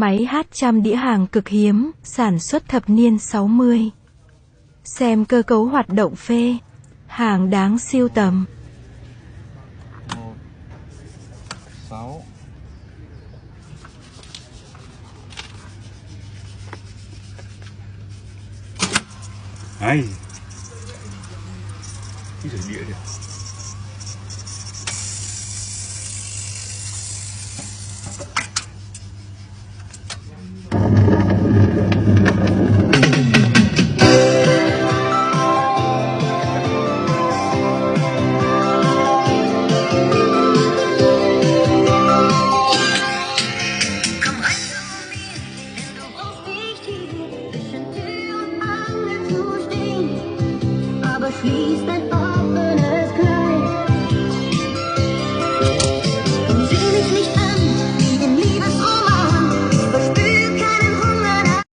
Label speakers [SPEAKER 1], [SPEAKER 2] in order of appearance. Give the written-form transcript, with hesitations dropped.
[SPEAKER 1] Máy hát trăm đĩa hàng cực hiếm, sản xuất thập niên 60. Xem cơ cấu hoạt động phê. Hàng đáng sưu tầm.
[SPEAKER 2] 1, 6. Đây. Cái rửa đĩa kìa.
[SPEAKER 3] Aber schließt ein Auge.